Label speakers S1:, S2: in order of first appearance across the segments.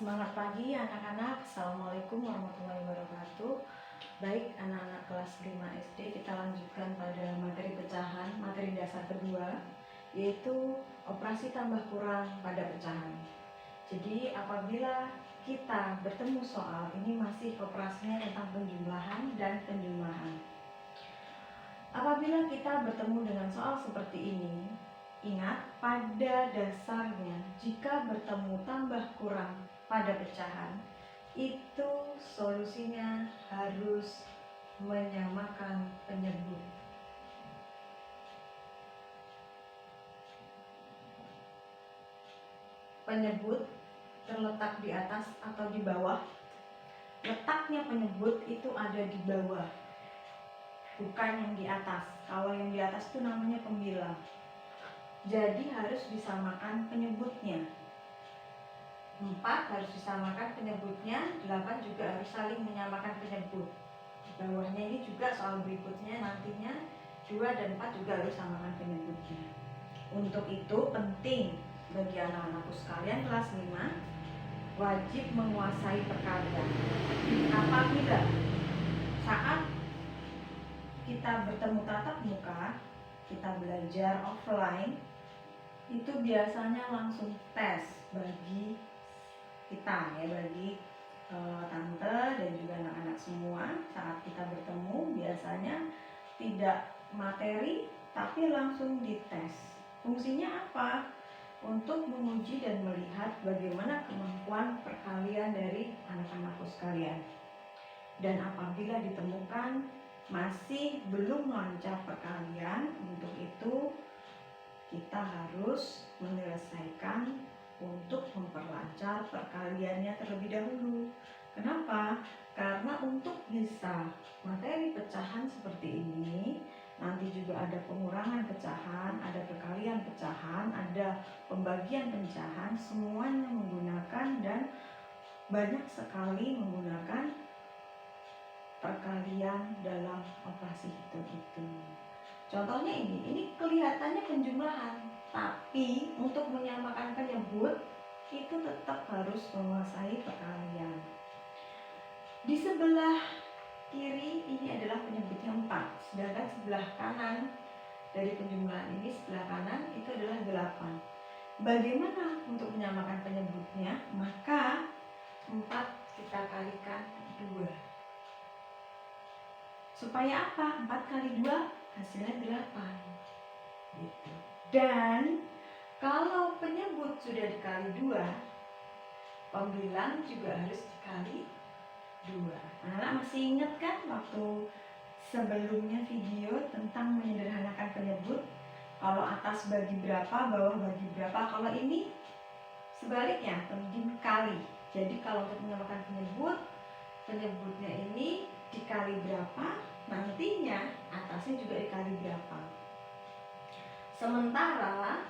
S1: Semangat pagi anak-anak. Assalamualaikum warahmatullahi wabarakatuh. Baik anak-anak kelas 5 SD, kita lanjutkan pada materi pecahan, materi dasar kedua, yaitu operasi tambah kurang pada pecahan. Jadi apabila kita bertemu soal, ini masih operasinya tentang penjumlahan dan penjumlahan. Apabila kita bertemu dengan soal seperti ini, ingat pada dasarnya jika bertemu tambah kurang pada pecahan, itu solusinya harus menyamakan penyebut. Penyebut terletak di atas atau di bawah. Letaknya penyebut itu ada di bawah, bukan yang di atas. Kalau yang di atas itu namanya pembilang. Jadi harus disamakan penyebutnya. 4 harus disamakan penyebutnya, 8 juga harus saling menyamakan penyebut. Di bawahnya ini juga soal berikutnya nantinya 2 dan 4 juga harus samakan penyebutnya. Untuk itu penting bagi anak-anakku sekalian kelas 5 wajib menguasai perkalian. Apabila saat kita bertemu tatap muka, kita belajar offline, itu biasanya langsung tes bagi kita ya, bagi tante dan juga anak-anak semua. Saat kita bertemu biasanya tidak materi tapi langsung dites. Fungsinya apa? Untuk menguji dan melihat bagaimana kemampuan perkalian dari anak-anakku sekalian. Dan apabila ditemukan masih belum lancar perkalian, untuk itu kita harus menyelesaikan untuk memperlancar perkaliannya terlebih dahulu. Kenapa? Karena untuk bisa materi pecahan seperti ini, nanti juga ada pengurangan pecahan, ada perkalian pecahan, ada pembagian pecahan, semuanya menggunakan dan banyak sekali menggunakan perkalian dalam operasi hitung itu. Contohnya ini kelihatannya penjumlahan, tapi untuk menyamakan penyebut itu tetap harus menguasai perkalian. Di sebelah kiri ini adalah penyebutnya 4, sedangkan sebelah kanan dari penjumlahan ini, sebelah kanan itu adalah 8. Bagaimana untuk menyamakan penyebutnya? Maka 4 kita kalikan 2. Supaya apa? 4 kali 2 hasilnya 8 gitu. Dan kalau penyebut sudah dikali 2, pembilang juga harus dikali 2. Anak masih ingat kan waktu sebelumnya video tentang menyederhanakan penyebut? Kalau atas bagi berapa, bawah bagi berapa. Kalau ini sebaliknya, dikali. Jadi kalau untuk menyamakan penyebut, penyebutnya ini dikali berapa, nantinya atasnya juga dikali berapa. Sementara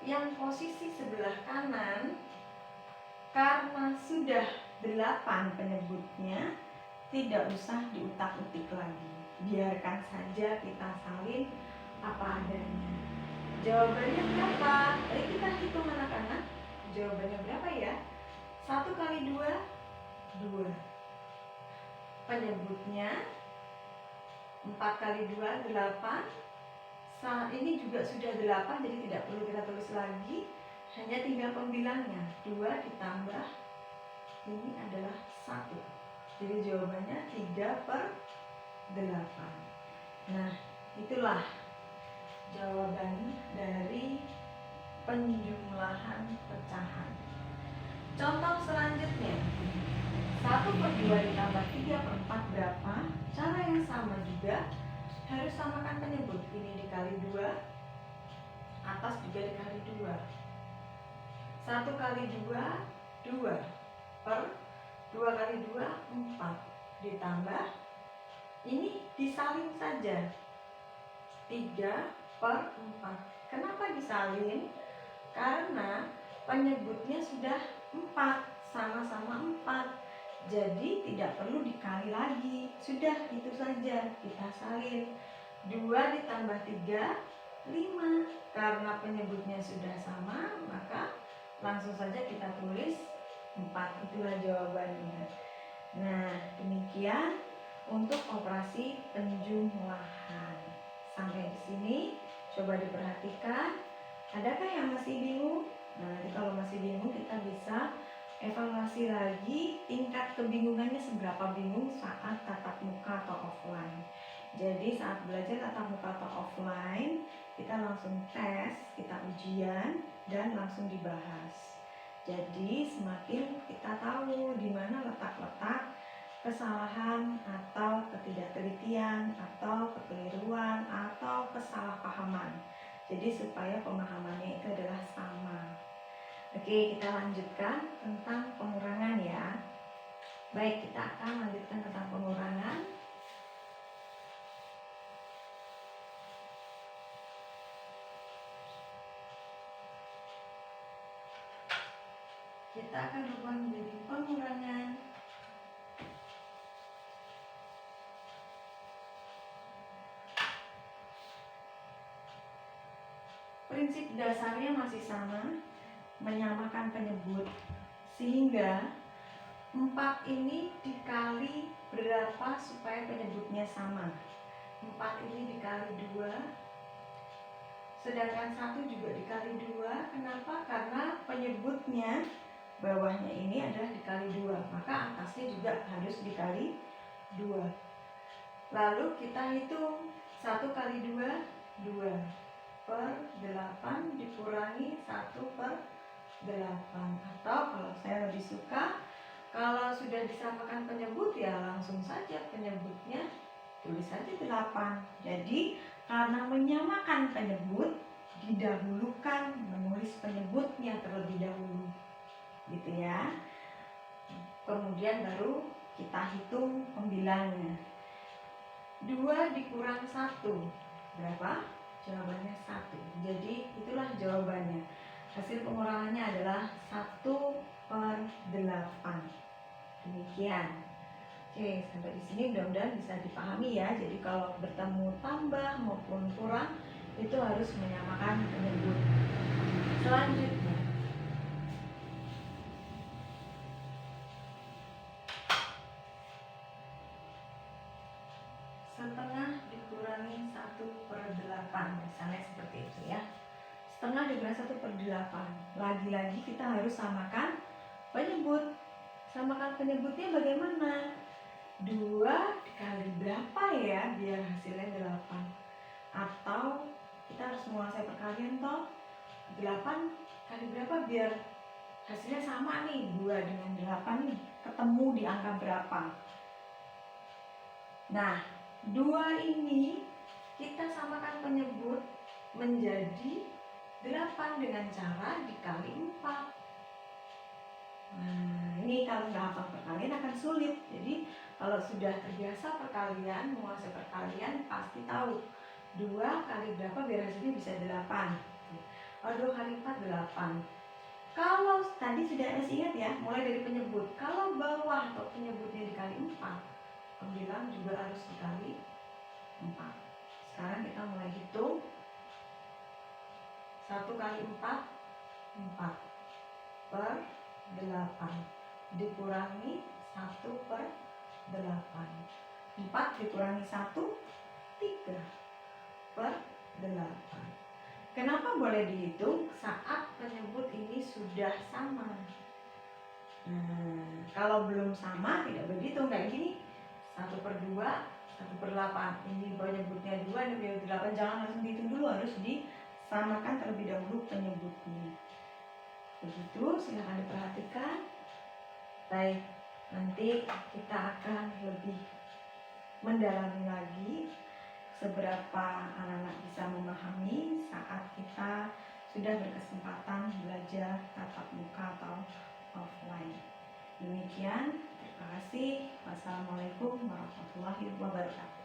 S1: yang posisi sebelah kanan, karena sudah 8 penyebutnya, tidak usah diutak-utik lagi, biarkan saja kita salin apa adanya. Jawabannya berapa? Mari kita hitung anak-anak. Jawabannya berapa ya? 1 kali 2, 2. Penyebutnya 4 kali 2, 8. Saat ini juga sudah 8, jadi tidak perlu kita tulis lagi. Hanya tinggal pembilangnya, 2 ditambah ini adalah 1. Jadi jawabannya 3/8. Nah, itulah jawaban dari penjumlahan pecahan. Contoh selanjutnya, 1/2 ditambah 3/4 berapa? Cara yang sama juga, harus samakan penyebut. Ini dikali 2, atas juga dikali 2. 1 kali 2, 2. Per 2 kali 2, 4. Ditambah, ini disalin saja, 3/4. Kenapa disalin? Karena penyebutnya sudah 4, sama-sama 4. Jadi tidak perlu dikali lagi, sudah itu saja kita salin. 2 ditambah 3, 5. Karena penyebutnya sudah sama, maka langsung saja kita tulis 4. Itulah jawabannya. Nah, demikian untuk operasi penjumlahan. Sampai di sini coba diperhatikan. Adakah yang masih bingung? Nah, nanti kalau masih bingung kita bisa evaluasi lagi tingkat kebingungannya seberapa bingung saat tatap muka atau offline. Jadi saat belajar tatap muka atau offline, kita langsung tes, kita ujian, dan langsung dibahas. Jadi semakin kita tahu di mana letak-letak kesalahan atau ketidaktelitian atau kekeliruan atau kesalahpahaman. Jadi supaya pemahamannya itu adalah sama. Oke, kita lanjutkan tentang pengurangan ya. Baik, kita akan lanjutkan tentang pengurangan. Kita akan rubah menjadi pengurangan. Prinsip dasarnya masih sama, menyamakan penyebut, sehingga 4 ini dikali berapa supaya penyebutnya sama. 4 ini dikali 2, sedangkan 1 juga dikali 2. Kenapa? Karena penyebutnya bawahnya ini adalah dikali 2, maka atasnya juga harus dikali 2. Lalu kita hitung 1 kali 2, 2 per 8 dikurangi 1 per 8. Atau kalau saya lebih suka, kalau sudah disamakan penyebut ya langsung saja penyebutnya tulis saja 8. Jadi karena menyamakan penyebut, didahulukan menulis penyebutnya terlebih dahulu, gitu ya. Kemudian baru kita hitung pembilangnya. 2 dikurang 1 berapa? Jawabannya 1. Jadi itulah jawabannya. Hasil pengurangannya adalah 1 per 8. Demikian. Oke, sampai di sini mudah-mudahan bisa dipahami ya. Jadi kalau bertemu tambah maupun kurang itu harus menyamakan penyebut. Selanjutnya, setengah dikurangi 1 per 8, misalnya seperti itu ya. Setengah dikurangi 1 per 8. Lagi-lagi kita harus samakan penyebut. Samakan penyebutnya bagaimana? 2 dikali berapa ya biar hasilnya 8? Atau kita harus menguasai perkalian toh. 8 kali berapa biar hasilnya sama nih. 2 dengan 8 nih ketemu di angka berapa? Nah, 2 ini kita samakan penyebut menjadi 8 dengan cara dikali 4. Nah, ini kalau nggak hafal perkalian akan sulit. Jadi kalau sudah terbiasa perkalian, menguasai perkalian, pasti tahu 2 kali berapa biar hasilnya bisa 8. 2 kali 4, 8. Kalau tadi sudah masih ingat ya, mulai dari penyebut. Kalau bawah atau penyebutnya dikali 4, pembilang juga harus dikali 4. Sekarang kita mulai hitung. 1 kali 4, 4 per 8 dikurangi 1 per 8. 4 dikurangi 1, 3 per 8. Kenapa boleh dihitung saat penyebut ini sudah sama? Kalau belum sama tidak boleh dihitung kayak gini. 1 per 2, 1 per 8. Ini penyebutnya 2, ini penyebut 8. Jangan langsung dihitung dulu, harus disamakan terlebih dahulu penyebutnya. Begitu, silahkan diperhatikan. Baik, nanti kita akan lebih mendalami lagi seberapa anak-anak bisa memahami saat kita sudah berkesempatan belajar tatap muka atau offline. Demikian, terima kasih. Wassalamualaikum warahmatullahi wabarakatuh.